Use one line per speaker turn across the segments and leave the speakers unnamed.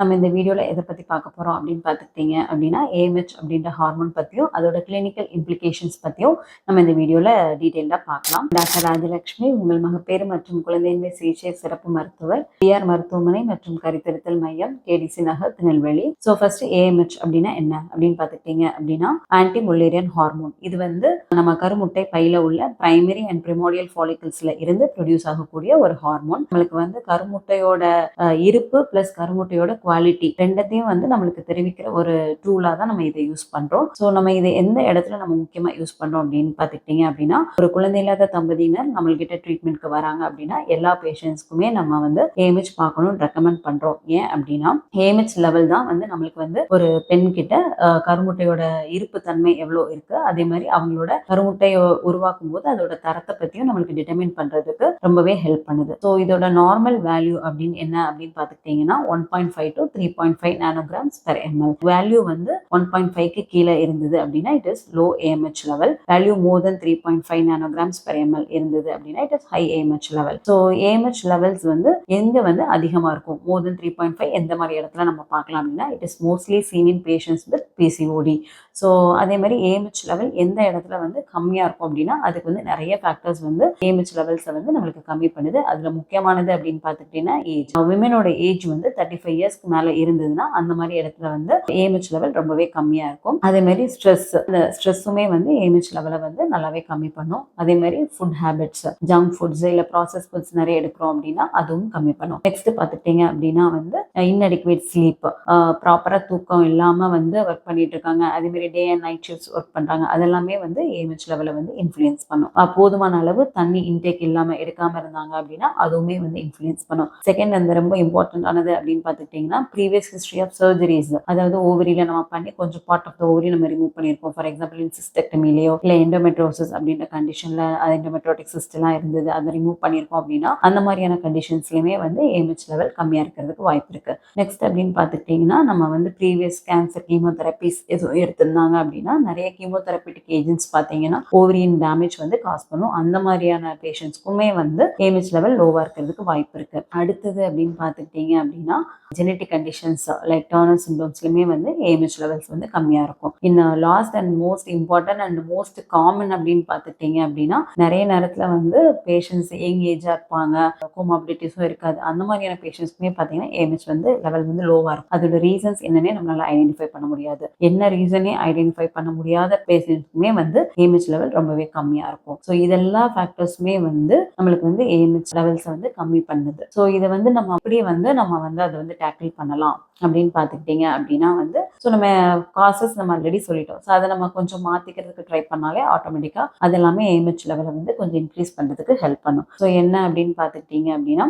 நம்ம இந்த வீடியோவில் எதை பற்றி பார்க்க போகிறோம் அப்படின்னு பார்த்துக்கிட்டீங்க அப்படின்னா ஏஎம்ஹெச் அப்படின்ற ஹார்மோன் பற்றியும் அதோட கிளினிக்கல் இம்ப்ளிகேஷன்ஸ் பற்றியும் நம்ம இந்த வீடியோவில் டீட்டெயிலாக பார்க்கலாம். டாக்டர் ராஜலட்சுமி, உங்கள் மகப்பேறு மற்றும் குழந்தையின்மை சிகிச்சை சிறப்பு மருத்துவர், பிஆர் மருத்துவமனை மற்றும் கருத்தரித்தல் மையம், கேடிசி நகர், திருநெல்வேலி. ஸோ ஃபர்ஸ்ட் ஏஎம்ஹெச் அப்படின்னா என்ன அப்படின்னு பார்த்துக்கிட்டீங்க அப்படின்னா ஆன்டி முல்லேரியன் ஹார்மோன். இது வந்து நம்ம கருமுட்டை பையில உள்ள பிரைமரி அண்ட் பிரிமோடியல் ஃபாலிகல்ஸ்ல இருந்து ப்ரொடியூஸ் ஆகக்கூடிய ஒரு ஹார்மோன். நம்மளுக்கு வந்து கருமுட்டையோட இருப்பு பிளஸ் கருமுட்டையோட குவாலிட்டி ரெண்டத்தையும் வந்து நம்மளுக்கு தெரிவிக்கிற ஒரு டூலா தான் நம்ம இதை யூஸ் பண்றோம். ஸோ நம்ம இதை எந்த இடத்துல நம்ம முக்கியமா யூஸ் பண்றோம் அப்படின்னு பார்த்துக்கிட்டீங்க அப்படின்னா, ஒரு குழந்தை இல்லாத தம்பதியினர் நம்மள்கிட்ட ட்ரீட்மெண்ட்க்கு வராங்க அப்படின்னா எல்லா பேஷண்ட்ஸ்க்குமே நம்ம வந்து ஏஎம்ஹெச் பார்க்கணும்னு ரெக்கமெண்ட் பண்றோம். ஏன் அப்படின்னா ஏஎம்ஹெச் லெவல் தான் வந்து நம்மளுக்கு வந்து ஒரு பெண் கிட்ட கருமுட்டையோட இருப்பு தன்மை எவ்வளோ இருக்கு, அதே மாதிரி அவங்களோட கருமுட்டையை உருவாக்கும் போது அதோட தரத்தை பத்தியும் நம்மளுக்கு டிட்டர்மின் பண்றதுக்கு ரொம்பவே ஹெல்ப் பண்ணுது. ஸோ இதோட நார்மல் வேல்யூ அப்படின்னு என்ன அப்படின்னு பார்த்துக்கிட்டீங்கன்னா 1.5 to 3.5 nanograms per ML. Value வந்து 1.5க்கு கீழே இருந்தது அப்படின்னா it is low AMH level. Value more then 3.5 nanograms per ML இருந்தது அப்படின்னா it is high AMH level. So AMH levels வந்து எங்க வந்து அதிகமா இருக்கும், மோர் தென் 3.5 எந்த மாதிரி இடத்துல நம்ம பார்க்கலாம் அப்படின்னா it is mostly seen in patients with PCOD. So அதே மாதிரி ஏஎம்ஹெச் லெவல் எந்த இடத்துல வந்து கம்மியா இருக்கும் அப்படின்னா அதுக்கு வந்து நிறைய ஃபேக்டர்ஸ் வந்து ஏஎம்ஹெச் லெவல்ஸை வந்து நம்மளுக்கு கம்மி பண்ணுது. அதுல முக்கியமானது அப்படின்னு பார்த்துக்கிட்டீங்கன்னா ஏஜ். விமனோட ஏஜ் வந்து 35 இயர்ஸ்க்கு மேல இருந்ததுன்னா அந்த மாதிரி இடத்துல வந்து ஏஎம்ஹெச் லெவல் ரொம்பவே கம்மியா இருக்கும். அதே மாதிரி ஸ்ட்ரெஸ், இந்த ஸ்ட்ரெஸ்ஸுமே வந்து ஏஎம்ஹெச் லெவலை வந்து நல்லாவே கம்மி பண்ணும். அதே மாதிரி ஃபுட் ஹேபிட்ஸ், ஜங்க் ஃபுட்ஸ் இல்ல ப்ராசஸ் ஃபுட்ஸ் நிறைய எடுக்கிறோம் அப்படின்னா அதுவும் கம்மி பண்ணும். நெக்ஸ்ட் பார்த்துட்டீங்க அப்படின்னா வந்து இன்அடிக்வேட் ஸ்லீப், ப்ராப்பரா தூக்கம் இல்லாம வந்து ஒர்க் பண்ணிட்டு இருக்காங்க, அதே மாதிரி day and night shifts work பண்றாங்க, அதெல்லாமே வந்து ஏஎம்ஹெச் லெவலை வந்து இன்ஃப்ளூயன்ஸ் பண்ணும். போதுமான அளவு தண்ணி இன்டேக் இல்லாம எடுக்காம இருந்தாங்க அப்படின்னா அதுவுமே வந்து இன்ஃப்ளூயன்ஸ் பண்ணும். செகண்ட் அந்த ரொம்ப இம்பார்ட்டன்ட் ஆனது அப்படின்னு பார்த்துக்கிட்டீங்கன்னா ப்ரீவியஸ் ஹிஸ்டரி ஆஃப் சர்ஜரிஸ், அதாவது ஓவரியில நம்ம பண்ணி கொஞ்சம் பார்ட் ஆஃப் த ஓவரி நம்ம ரிமூவ் பண்ணியிருக்கோம். ஃபார் எக்ஸாம்பிள் சிஸ்டெக்டமிலையோ இல்ல எண்டோமெட்ரோசிஸ் அப்படின்ற கண்டிஷன்ல எண்டோமெட்ரோட்டிக் சிஸ்ட் எல்லாம் இருந்தது, அதை ரிமூவ் பண்ணியிருக்கோம் அப்படின்னா அந்த மாதிரியான கண்டிஷன்ஸ்லயுமே வந்து ஏஎம்ஹெச் லெவல் கம்மியா இருக்கிறதுக்கு வாய்ப்பு இருக்கு. நெக்ஸ்ட் அப்படின்னு பார்த்துக்கிட்டீங்கன்னா நம்ம வந்து ப்ரீவியஸ் கேன்சர் கீமோதெரபிஸ் எதுவும் எடுத்திருந்தாங்க அப்படின்னா நிறைய கீமோதெரபிட்டிக் ஏஜென்ட்ஸ் பார்த்தீங்கன்னா ஓவரியின் டேமேஜ் வந்து காஸ் பண்ணும். அந்த மாதிரியான பேஷண்ட்ஸ்க்குமே வந்து ஏஎம்ஹெச் லெவல் லோவா இருக்கிறதுக்கு வாய்ப்பு இருக்கு. அடுத்தது அப்படின்னு பார்த்துக்கிட்டீங்க அப்படின்னா ஜெனட்டிக் கண்டிஷன்ஸ் லைக் டர்னர் சிண்ட்ரோம்ஸ்லயுமே வந்து ஏஎம்ஹெச் லெவல்ஸ் வந்து கம்மியா இருக்கும். Last and most important and most common அப்படின்னு பார்த்துக்கிட்டீங்க அப்படின்னா நிறைய நேரத்துல வந்து பேஷண்ட்ஸ் யங் ஏஜா இருப்பாங்க, கோமாபிலிட்டிஸும் இருக்காது, அந்த மாதிரியான பேஷண்ட்ஸ்க்குமே பார்த்தீங்கன்னா ஏஎம்ஹெச் வந்து லெவல் வந்து லோவா இருக்கும். அதோட ரீசன்ஸ் என்னன்னே நம்மளால ஐடென்டிஃபை பண்ண முடியாது. என்ன ரீசனே ஐடென்டிஃபை பண்ண முடியாத பேஷண்ட்ஸ்க்குமே வந்து ஏஎம்ஹெச் லெவல் ரொம்பவே கம்மியா இருக்கும். ஸோ இதெல்லா ஃபேக்டர்ஸுமே வந்து நம்மளுக்கு வந்து ஏஎம்ஹெச் லெவல்ஸ் வந்து கம்மி பண்ணுது. ஸோ இதை வந்து நம்ம அப்படியே வந்து நம்ம வந்து அதை வந்து டேக்கிள் பண்ணலாம் அப்படின்னு பார்த்துக்கிட்டீங்க அப்படின்னா வந்து ஸோ நம்ம காசஸ் நம்ம ஆல்ரெடி சொல்லிட்டோம். ஸோ அதை நம்ம கொஞ்சம் மாற்றிக்கிறதுக்கு ட்ரை பண்ணாலே ஆட்டோமேட்டிக்காக அது எல்லாமே ஏஎம்ஹெச் லெவலை வந்து கொஞ்சம் இன்க்ரீஸ் பண்ணுறதுக்கு ஹெல்ப் பண்ணும். ஸோ என்ன அப்படின்னு பார்த்துக்கிட்டீங்க அப்படின்னா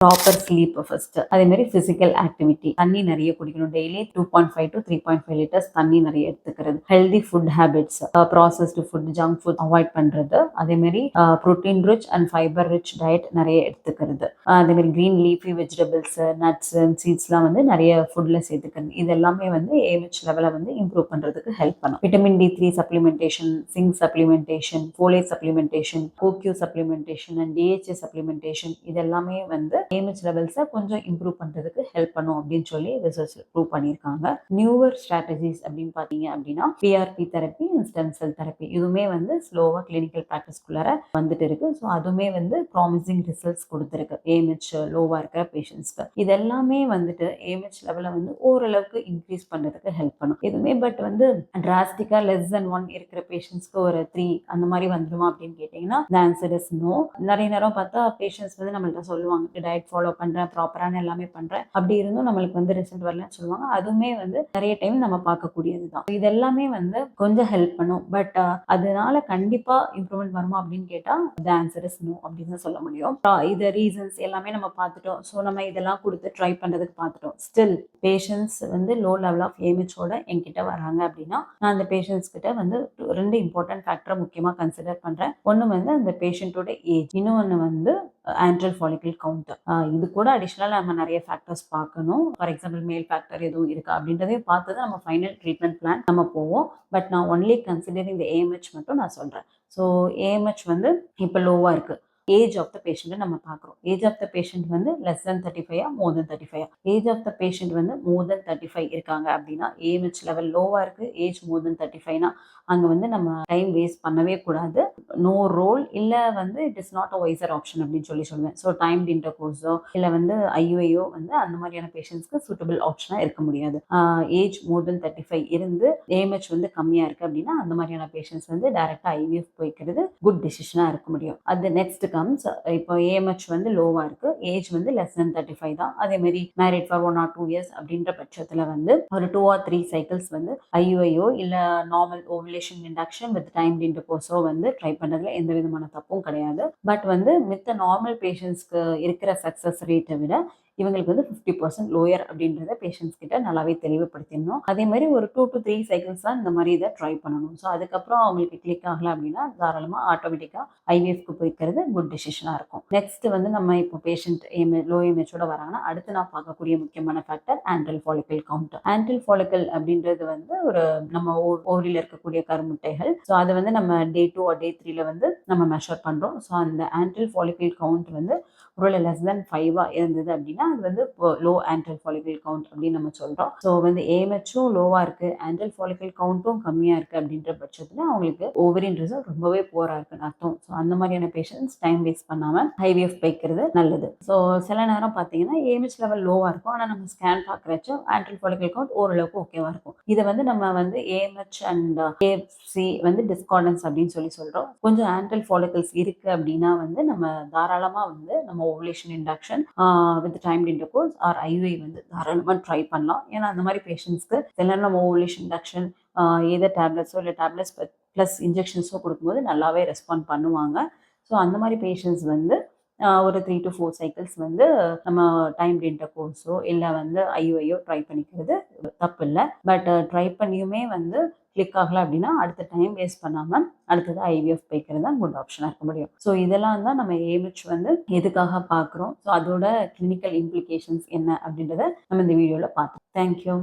ப்ராப்பர் ஸ்லீப் ஃபர்ஸ்ட், அதே மாதிரி பிசிக்கல் ஆக்டிவிட்டி, தண்ணி நிறைய குடிக்கணும். டெய்லி 2.5 to 3.5 லிட்டர்ஸ் தண்ணி நிறைய எடுத்துக்கிறது. Healthy food habits, processed food, junk food avoid பண்றது. அதே மாதிரி protein rich and fibre rich diet நிறைய எடுத்துக்கிறது. அதே மாதிரி green leafy vegetables, nuts and சீட்ஸ்லாம் வந்து நிறைய ஃபுட்ல சேர்த்துக்கிறது. இது எல்லாமே வந்து ஏஎம்ஹெச் லெவலை வந்து இம்ப்ரூவ் பண்றதுக்கு ஹெல்ப் பண்ணும். Vitamin D3 supplementation, zinc supplementation, folate supplementation, CoQ supplementation and DHA supplementation இது எல்லாமே வந்து ஏஎம்ஹெச் லெவல்ஸை கொஞ்சம் இம்ப்ரூவ் பண்றதுக்கு ஹெல்ப் பண்ணும் அப்படின்னு சொல்லி ரிசர்ச் ப்ரூவ் பண்ணியிருக்காங்க. நியூவர் ஸ்ட்ராட்டஜிஸ் அப்படின்னு பார்த்தீங்க அப்படின்னா PRP therapy, stem cell therapy இதுவுமே வந்து ஸ்லோவா கிளினிக்கல் ப்ராக்டிஸ்குள்ளார வந்துட்டு இருக்கு. ஸோ அதுவுமே வந்து ப்ராமிசிங் ரிசல்ட்ஸ் கொடுத்துருக்கு ஏஎம்ஹெச் லோவா இருக்கிற பேஷண்ட்ஸ்க்கு. இது எல்லாமே வந்துட்டு ஏஎம்ஹெச் லெவலை வந்து ஓரளவுக்கு இன்க்ரீஸ் பண்றதுக்கு ஹெல்ப் பண்ணும். இதுவுமே பட் வந்து டிராஸ்டிக்கா லெஸ் தென் 1 இருக்கிற பேஷண்ட்ஸ்க்கு ஒரு 3 அந்த மாதிரி வந்துடுமா அப்படின்னு கேட்டீங்கன்னா the answer is no. நிறைய நேரம் பார்த்தா பேஷண்ட்ஸ் வந்து நம்மள்ட்ட சொல்லுவாங்க டயட் ஃபாலோ பண்றேன், ப்ராப்பரான எல்லாமே பண்றேன், அப்படி இருந்தும் நம்மளுக்கு வந்து ரிசல்ட் வரலன்னு சொல்லுவாங்க. அதுவுமே வந்து நிறைய டைம் நம்ம பார்க்கக்கூடியதுதான். இது எல்லாமே வந்து கொஞ்சம் ஹெல்ப் பண்ணும். பட் அதனால கண்டிப்பா இம்ப்ரூவ்மெண்ட் வருமா அப்படின்னு கேட்டா the answer is no அப்படின்னு தான் சொல்ல முடியும். இது ரீசன்ஸ் எல்லாமே நம்ம பார்த்துட்டோம். ஸோ நம்ம இதெல்லாம் கொடுத்து ட்ரை பண்றதுக்கு பார்த்துட்டோம். ஸ்டில் பேஷண்ட்ஸ் வந்து லோ லெவல் ஆஃப் ஏஎம்ஹெச்சோட என்கிட்ட வராங்க அப்படின்னா நான் அந்த பேஷண்ட்ஸ் கிட்ட வந்து 2 இம்பார்ட்டன்ட் ஃபேக்டரை முக்கியமா கன்சிடர் பண்றேன். ஒன்று வந்து அந்த பேஷண்ட்டோட ஏஜ், இன்னொன்று வந்து ஆண்ட்ரல் ஃபாலிக்கல் கவுண்ட். இது கூட அடிஷனலாக நம்ம நிறைய ஃபேக்டர்ஸ் பார்க்கணும். ஃபார் எக்ஸாம்பிள் மேல் ஃபேக்டர் எதுவும் இருக்கா அப்படின்றதையும் பார்த்து தான் நம்ம ஃபைனல் ட்ரீட்மெண்ட் பிளான் நம்ம போவோம். பட் நான் ஒன்லி கன்சிடரிங் இந்த ஏஎம்ஹெச் மட்டும் நான் சொல்கிறேன். ஸோ ஏஎம்ஹெச் வந்து இப்போ லோவாக இருக்குது. ஏஜ் ஆஃப் த பேஷண்ட்டை நம்ம பார்க்குறோம். ஏஜ் ஆஃப் த பேஷண்ட் வந்து less than 35 more than 35. Age of the patient வந்து மோர் தென் 35 இருக்காங்க அப்படின்னா, ஏஎம்ஹெச் லெவல் லோவாக இருக்குது, ஏஜ் மோர் தென் 35னா அங்கே வந்து நம்ம டைம் வேஸ்ட் பண்ணவே கூடாது. நோ ரோல் இல்லை வந்து it is not a visor option அப்படின்னு சொல்லுவேன். ஸோ டைம் இன்டர் கோர்ஸோ இல்லை வந்து ஐயுஐயோ வந்து அந்த மாதிரியான பேஷண்ட்ஸ்க்கு சூட்டபிள் ஆப்ஷனாக இருக்க முடியாது. ஏஜ் மோர் தென் 35 இருந்து ஏஎம்ஹெச் வந்து கம்மியாக இருக்குது அப்படின்னா அந்த மாதிரியான பேஷண்ட்ஸ் வந்து டைரெக்டாக ஐவிஎஃப் போய்க்கிறது குட் டிசிஷனாக இருக்க முடியும். அது நெக்ஸ்ட் கம்ஸ், இப்போ ஏஎம்ஹெச் வந்து லோவாக இருக்குது, ஏஜ் வந்து லெஸ் தென் 35 தான். அதேமாதிரி மேரிட் ஃபார் 1 or 2 years அப்படின்ற பட்சத்தில் வந்து ஒரு 2 or 3 சைக்கிள்ஸ் வந்து ஐயுஐயோ இல்லை normal ovulation induction with time இன்டர்கோர்ஸோ வந்து ட்ரை பண்ணுறதுல எந்த விதமான தப்பும் கிடையாது. பட் வந்து மித்த நார்மல் பேஷண்ட்ஸ்க்கு இருக்கிற சக்ஸஸ் ரேட்டை விட இவங்களுக்கு வந்து 50% லோயர் அப்படின்றத பேஷண்ட்ஸ் கிட்ட நல்லாவே தெளிவுபடுத்திடணும். அதே மாதிரி ஒரு 2 to 3 சைக்கிள்ஸ் தான் இந்த மாதிரி இதை ட்ரை பண்ணணும். ஸோ அதுக்கப்புறம் அவங்களுக்கு கிளிக் ஆகலை அப்படின்னா தாராளமாக ஆட்டோமேட்டிக்காக ஐவிஎஃப்க்கு போய்க்கிறது குட் டிசிஷனாக இருக்கும். நெக்ஸ்ட் வந்து நம்ம இப்போ பேஷண்ட் லோ ஏஎம்ஹெச்சோட வராங்கன்னா அடுத்து நான் பார்க்கக்கூடிய முக்கியமான factor antral follicle count. Antral follicle அப்படின்றது வந்து ஒரு நம்ம ஓவரியில் இருக்கக்கூடிய கருமுட்டைகள். ஸோ அதை வந்து நம்ம டே 2 or day 3ல வந்து நம்ம மெஷர் பண்ணுறோம். ஸோ அந்த ஆன்ட்ரல் ஃபாலிக்கல் கவுண்ட் வந்து ஒருவேளை லெஸ் தென் 5 இருந்தது அப்படின்னா அது வந்து லோ ஆன்ட்ரல் ஃபாலிக்கல் கவுண்ட் அப்படின்னு நம்ம சொல்கிறோம். ஸோ வந்து ஏஎம்ஹெச்சும் லோவாக இருக்குது, ஆன்ட்ரல் ஃபாலிக்கல் கவுண்ட்டும் கம்மியாக இருக்குது அப்படின்ற பட்சத்தில் அவங்களுக்கு ஓவரின் ரிசல்ட் ரொம்பவே போராக இருக்குன்னு அர்த்தம். ஸோ அந்த மாதிரியான பேஷண்ட்ஸ் டைம் வேஸ்ட் பண்ணாமல் ஐவிஎஃப் வைக்கிறது நல்லது. ஸோ சில நேரம் பார்த்தீங்கன்னா ஏஎம்ஹெச் லெவல் லோவாக இருக்கும், ஆனால் நம்ம ஸ்கேன் பார்க்குறச்ச ஆன்ட்ரல் ஃபாலிக்கல் கவுண்ட் ஓரளவுக்கு ஓகேவாக இருக்கும். இதை வந்து நம்ம வந்து ஏஎம்ஹெச் அண்ட் ஏஎஃப்சி வந்து டிஸ்கார்டன்ஸ் அப்படின்னு சொல்கிறோம். கொஞ்சம் ஆன்ட்ரல் ஃபாலிக்கல்ஸ் இருக்குது அப்படின்னா வந்து நம்ம தாராளமாக வந்து நம்ம ovulation induction with time intercourse or IUI வந்து தாராளமாக ட்ரை பண்ணலாம். ஏன்னா அந்த மாதிரி பேஷண்ட்ஸ்க்கு சில நேரம் நம்ம ஓவுலேஷன் இண்டக்ஷன் ஏதோ டேப்லெட்ஸோ இல்லை டேப்லெட்ஸ் ப்ளஸ் இன்ஜெக்ஷன்ஸோ கொடுக்கும்போது நல்லாவே ரெஸ்பாண்ட் பண்ணுவாங்க. ஸோ அந்த மாதிரி பேஷண்ட்ஸ் வந்து ஒரு 3 to 4 சைக்கிள்ஸ் வந்து நம்ம டைம் இன்டர்கோர்ஸோ இல்லை வந்து ஐயுஐயோ ட்ரை பண்ணிக்கிறது தப்பு இல்லை. பட் ட்ரை பண்ணியுமே வந்து கிளிக் ஆகலை அப்படின்னா அடுத்த டைம் வேஸ்ட் பண்ணாமல் அடுத்தது ஐவிஎஃப் வைக்கிறது தான் குட் ஆப்ஷனாக இருக்க முடியும். ஸோ இதெல்லாம் தான் நம்ம ஏஎம்ஹெச் வந்து எதுக்காக பார்க்குறோம், ஸோ அதோட கிளினிக்கல் இம்ப்ளிகேஷன்ஸ் என்ன அப்படின்றத நம்ம இந்த வீடியோவில் பார்த்தோம். தேங்க்யூ.